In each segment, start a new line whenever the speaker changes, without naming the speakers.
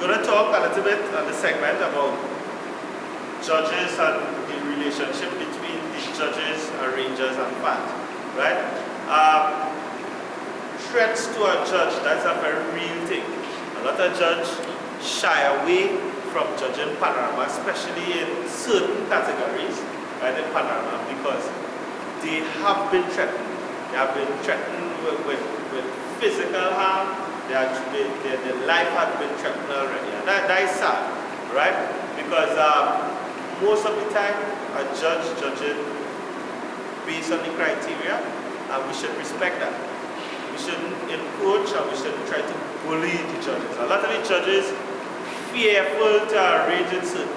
going to talk a little bit on the segment about judges and the relationship between the judges, arrangers, and fans, right? Threats to a judge, that's a very real thing. A lot of judges shy away from judging PANORAMA, especially in certain categories, right, in PANORAMA, because they have been threatened. They have been threatened with physical harm. Their life has been threatened already. And that is sad, right? Because most of the time, a judge judges based on the criteria, and we should respect that. We shouldn't encroach, and we shouldn't try to bully the judges. A lot of the judges fearful to arrange in certain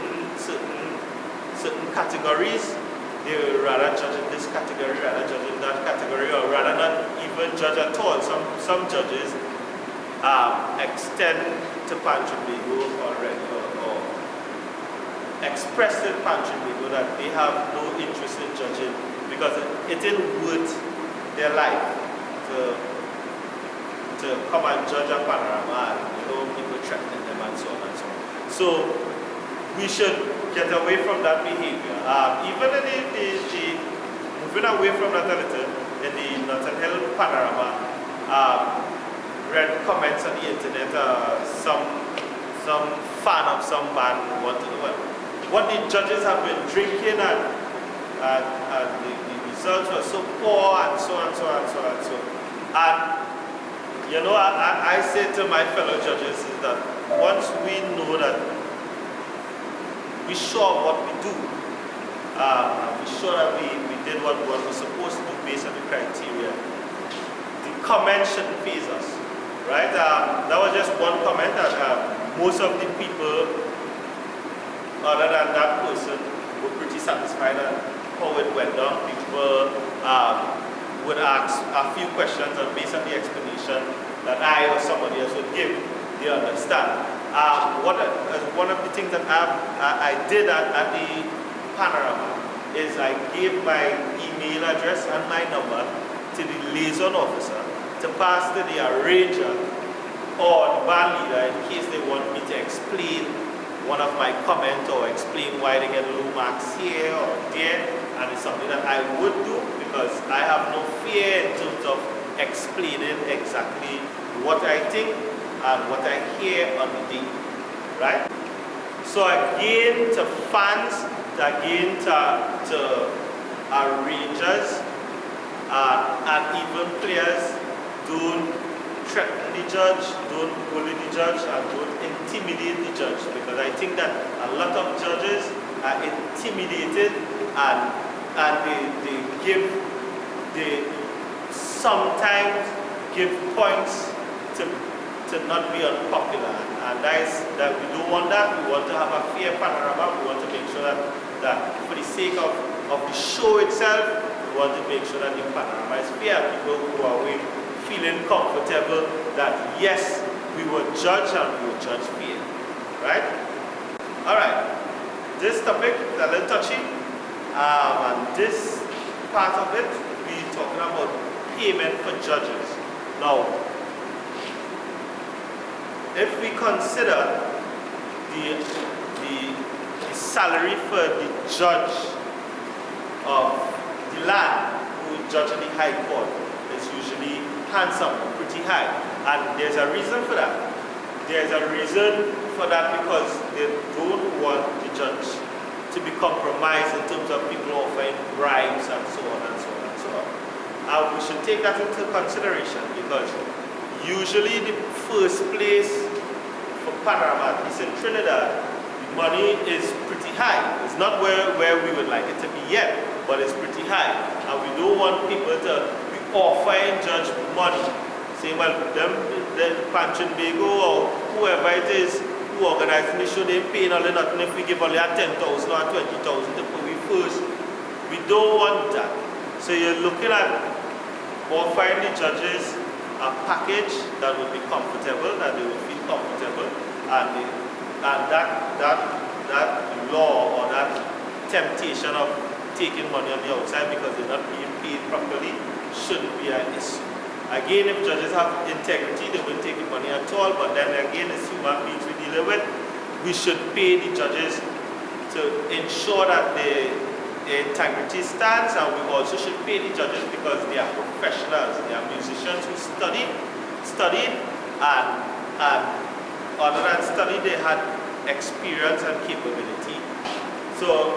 categories. They would rather judge in this category, rather judge in that category, or rather not even judge at all. Some judges extend to PANORAMA already, or express in PANORAMA that they have no interest in judging because it didn't worth their life to come and judge a PANORAMA and people threatening them and so on and so on. So we should get away from that behavior. Even in the moving away from that a little, in the Notting Hill PANORAMA, read comments on the internet, some fan of some band wanted to know what the judges have been drinking and the results were so poor and so on and so on and so on and so on. And I say to my fellow judges is that once we know that we're sure of what we do, we're sure that we did what we're supposed to do based on the criteria, the comment shouldn't faze us, right? That was just one comment that most of the people, other than that person, were pretty satisfied at how it went down. People would ask a few questions, and based on the explanation that I or somebody else would give, they understand. One of the things that I did at the PANORAMA is I gave my email address and my number to the liaison officer to pass to the arranger or the band leader in case they want me to explain one of my comments or explain why they get low marks here or there. And it's something that I would do because I have no fear in terms of explaining exactly what I think and what I hear on the day, right? So again, to fans, again to arrangers, and even players, don't threaten the judge, don't bully the judge, and don't intimidate the judge, because I think that a lot of judges are intimidated and they sometimes give points to not be unpopular, and that we don't want that. We want to have a fair PANORAMA. We want to make sure that for the sake of the show itself, we want to make sure that the PANORAMA is fair. People go away feeling comfortable that yes, we were judged and we were judged fair, right? All right, this topic is a little touchy, and this part of it, we're talking about payment for judges. Now, if we consider the salary for the judge of the land who judge in the High Court is usually handsome, pretty high, and there's a reason for that. There's a reason for that because they don't want the judge to be compromised in terms of people offering bribes and so on and so on and so on. We should take that into consideration because usually the first place for PANORAMA, at least in Trinidad, the money is pretty high. It's not where we would like it to be yet, but it's pretty high. And we don't want people to be offering judge money, saying, well, the PANORAMA or whoever it is who organizing the show, they're paying only nothing if we give only a 10,000 or 20,000 to put we first. We don't want that. So you're looking at offering the judges a package that would be comfortable, that they would feel comfortable, and that law or that temptation of taking money on the outside because they're not being paid properly shouldn't be an issue. Again, if judges have integrity, they wouldn't take the money at all, but then again, it's human beings we're dealing with. We should pay the judges to ensure that the integrity stands, and we also should pay the judges because they are professionals, they are musicians who studied, and other than study, they had experience and capability. So,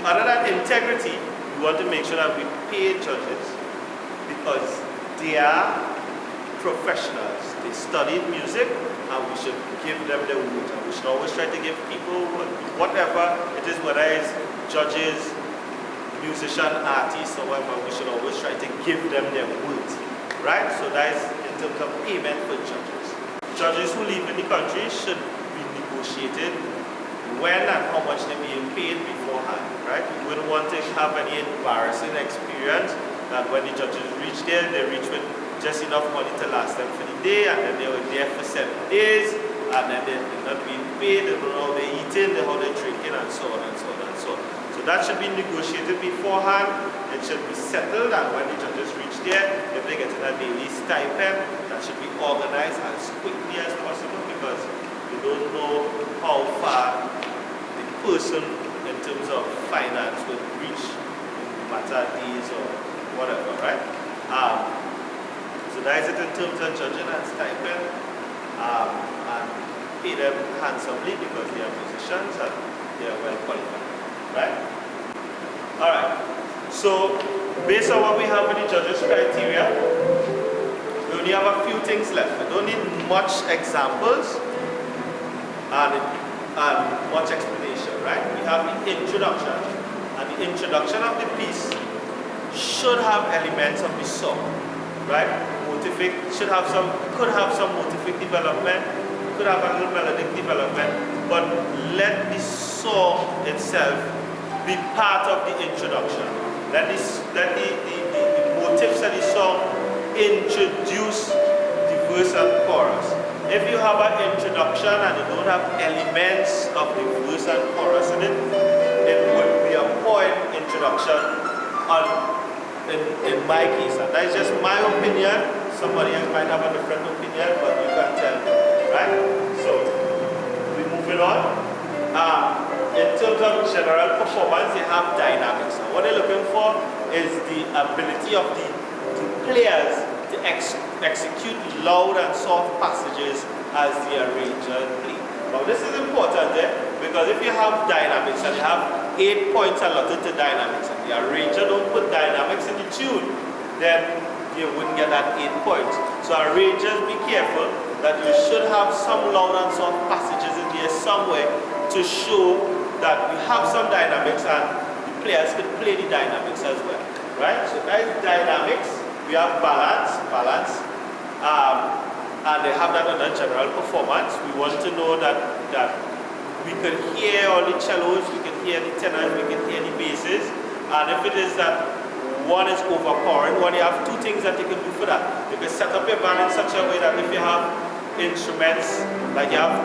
other than integrity, we want to make sure that we pay judges because they are professionals. They studied music, and we should give them the wood. And we should always try to give people whatever it is, whether it's judges, musician, artists, or whatever, we should always try to give them their wood. Right? So that is in terms of payment for judges. Judges who leave in the country should be negotiated when and how much they're being paid beforehand, right? We wouldn't want to have any embarrassing experience that when the judges reach there, they reach with just enough money to last them for the day, and then they were there for 7 days, and then they're not being paid, they don't know how they're eating, how they're drinking, and so on and so on and so on. So that should be negotiated beforehand. It should be settled, and when the judges reach there, if they get a daily stipend, that should be organized as quickly as possible because you don't know how far the person in terms of finance would reach in matter of days or whatever, right? So that is it in terms of judging and stipend, and pay them handsomely because they are musicians and they are well qualified, right? All right. So based on what we have in the judges' criteria, we only have a few things left. We don't need much examples and much explanation, right? We have the introduction, and the introduction of the piece should have elements of the song, right? Could have some motivic development, could have a little melodic development, but let the song itself be part of the introduction. Let the motifs of the song introduce the verse and chorus. If you have an introduction and you don't have elements of the verse and chorus in it, it would be a poor introduction in my case. And that is just my opinion. Somebody else might have a different opinion, but you can tell me, right? So, we're moving on. In terms of general performance, they have dynamics. And what they're looking for is the ability of the players to execute loud and soft passages as the arranger play. Now this is important because if you have dynamics and you have 8 points allotted to dynamics and the arranger don't put dynamics in the tune, then you wouldn't get that 8 points. So arrangers, be careful that you should have some loud and soft passages in there somewhere to show that we have some dynamics and the players can play the dynamics as well, right? So that is dynamics. We have balance, and they have that under general performance. We want to know that we can hear all the cellos, we can hear the tenors, we can hear the basses, and if it is that one is overpowering, you have 2 things that you can do for that. You can set up your band in such a way that if you have instruments, like you have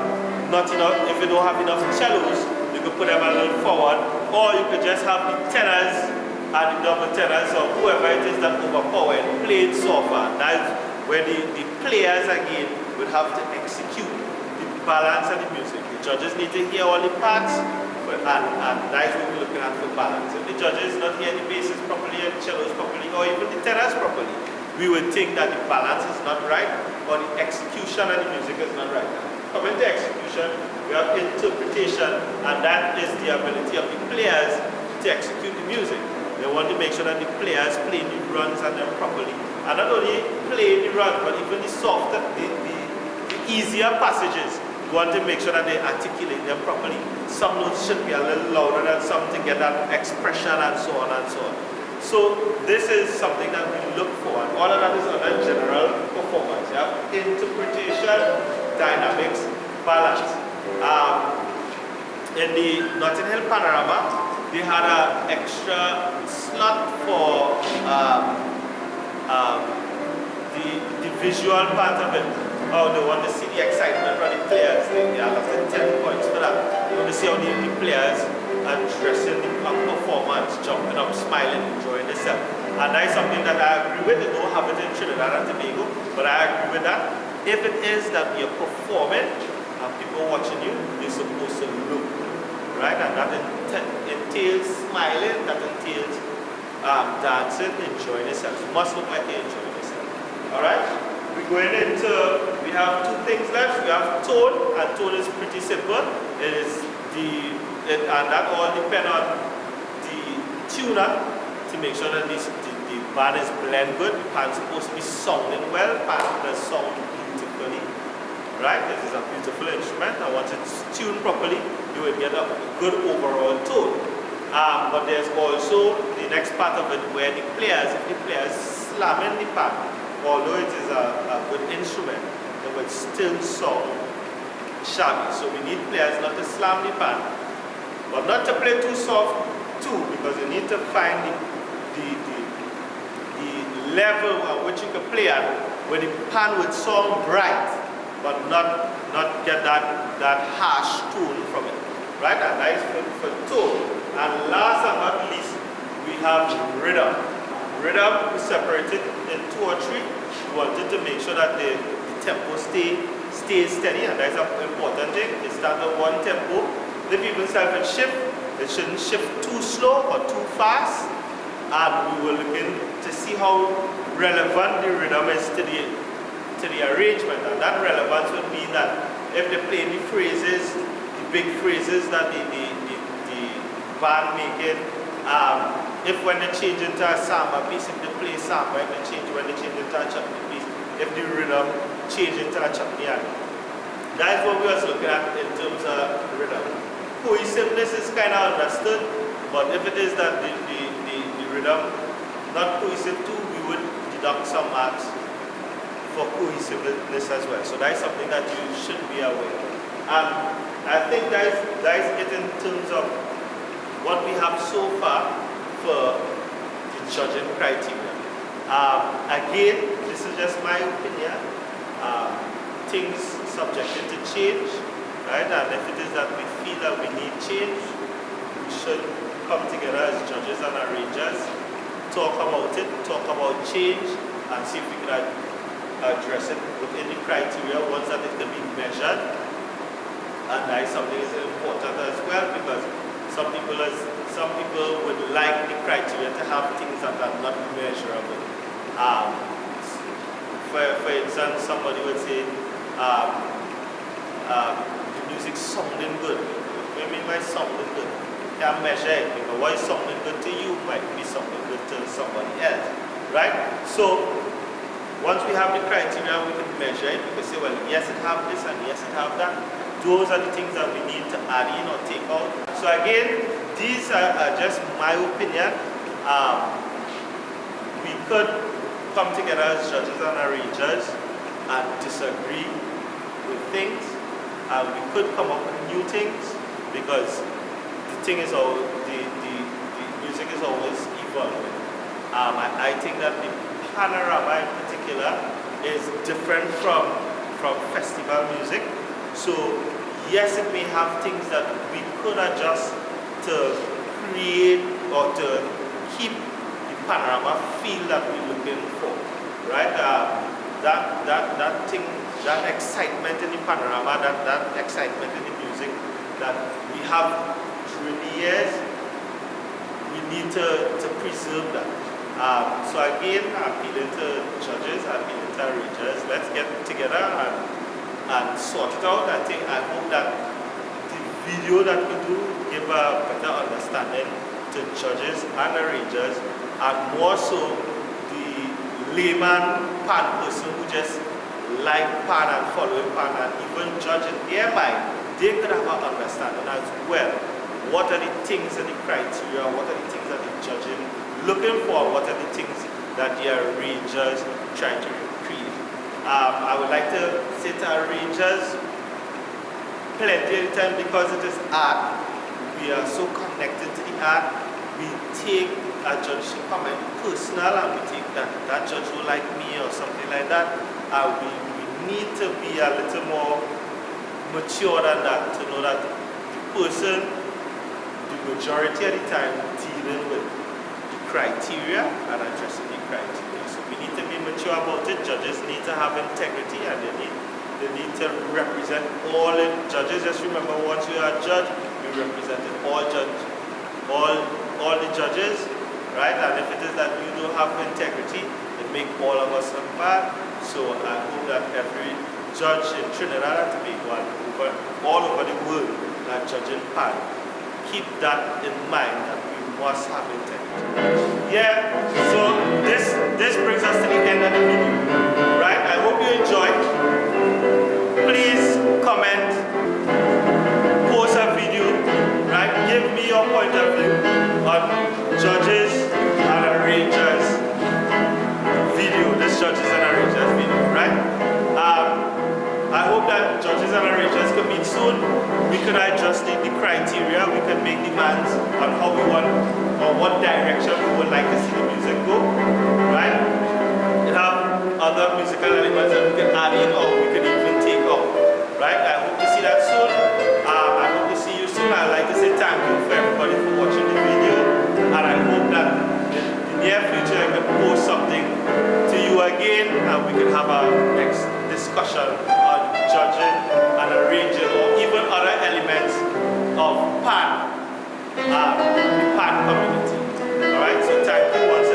not enough, if you don't have enough cellos, you could put them a little forward, or you could just have the tenors and the double tenors or whoever it is that overpowered played softer. That's where the players again would have to execute the balance of the music. The judges need to hear all the parts, and that's what we're looking at for balance. If the judges not hear the basses properly and cellos properly, or even the tenors properly, we would think that the balance is not right, or the execution of the music is not right. Coming to execution, we have interpretation, and that is the ability of the players to execute the music. They want to make sure that the players play the runs and them properly. And not only play the runs, but even the softer, the easier passages, we want to make sure that they articulate them properly. Some notes should be a little louder than some to get that expression and so on and so on. So this is something that we look for, and all of that is under general performance. You have interpretation, dynamics, balance. In the Notting Hill Panorama, they had an extra slot for the visual part of it. Oh, they want to see the excitement from the players. They allotted 10 points for that. They want to see how the players are dressing the performance, jumping up, smiling, enjoying themselves. and that is something that I agree with. They don't have it in Trinidad and Tobago, but I agree with that. If it is that you're performing and people watching you, you're supposed to look good, right? And that entails smiling, that entails dancing, enjoying yourself. You must look like you're enjoying yourself. Alright? We're going into, we have two things left. We have tone, and tone is pretty simple. It is and that all depends on the tuner to make sure that the band is blend good. The pan's supposed to be sounding well. Pan does sound beautifully, right? This is a beautiful instrument, and once it's tuned properly, you will get a good overall tone. But there's also the next part of it where the players, if the players slamming the pan, although it is a good instrument, it will still sound shabby. So we need players not to slam the pan, but not to play too soft too, because you need to find the level at which you can play at, where the pan would sound bright, but not get that harsh tone from it, right? And that is for tone. And last and not least, we have rhythm. Rhythm is separated in 2 or 3. We wanted to make sure that the tempo stays steady, and that's an important thing. It starts at 1 tempo. If even self it shift, it shouldn't shift too slow or too fast. And we were looking to see how relevant the rhythm is to the arrangement. And that relevance would mean that if they play the phrases, the big phrases that the band make it, if when they change into a samba piece, if they play samba, when they change into a chutney piece, if the rhythm change into a chutney, that is what we was looking at in terms of rhythm. Cohesiveness is kind of understood, but if it is that the rhythm not cohesive too, we would deduct some marks for cohesiveness as well. So that is something that you should be aware of. And I think that is it in terms of what we have so far for the judging criteria. Again, this is just my opinion. Things subjected to change, right? And if it is that we feel that we need change, we should come together as judges and arrangers, talk about it, talk about change, and see if we can address it within the criteria once that it can be measured. And that is something that is important as well, because some people would like the criteria to have things that are not measurable. For instance, somebody would say, the music sounding good. What do you mean by sounding good? You can't measure it, because what is sounding good to you might be something good to somebody else, right? So once we have the criteria, we can measure it. We can say, well, yes, it have this, and yes, it have that. Those are the things that we need to add in or take out. So again, these are just my opinion. We could come together as judges and arrangers and disagree with things. We could come up with new things, because the thing is, the music is always evolving. I think that the panorama in particular is different from festival music. So yes, it may have things that we could adjust to create or to keep the panorama feel that we're looking for, right? That thing, that excitement in the panorama, that excitement in the music that we have through the years, we need to preserve that. So again, I'm appealing to judges, I'm appealing to arrangers. Let's get together and sort it out. I hope that the video that we do give a better understanding to judges and arrangers, and more so the layman pan person who just like pan and following pan and even judging their mind. They could have an understanding as well. What are the things and the criteria? What are the things that the judging looking for? What are the things that the arrangers trying to recreate? I would like to say to arrangers, plenty of time, because it is art, we are so connected to the art, we take a judge comment personal, and we take that judge who like me or something like that. We need to be a little more mature than that, to know that the person, the majority of the time, dealing with the criteria and addressing the criteria. So we need to be mature about it. Judges need to have integrity, and they need to represent all the judges. Just remember, once you are a judge, you represented all the judges, right? And if it is that you don't have integrity, it makes all of us look bad. So I hope that every judge in Trinidad and Tobago and all over the world that judging panel keep that in mind, that we must have integrity. Yeah, so this brings us to the end of the video, right? I hope you enjoyed. Please comment, post a video, right? Give me your point of view on judges and arrangers video, this judges and arrangers video, right? I hope that judges and arrangers can meet soon. We could adjust the criteria, we could make demands on how we want, or what direction we would like to see the music go, right? We have other musical elements that we can add in, or we could even take out, right? I hope to see that soon. I hope to see you soon. I'd like to say thank you for everybody for watching the video, and I hope that in the near future I can post something to you again, and we can have our next discussion on judging and arranging, or even other elements of the PAN community. Alright, so thank you once again.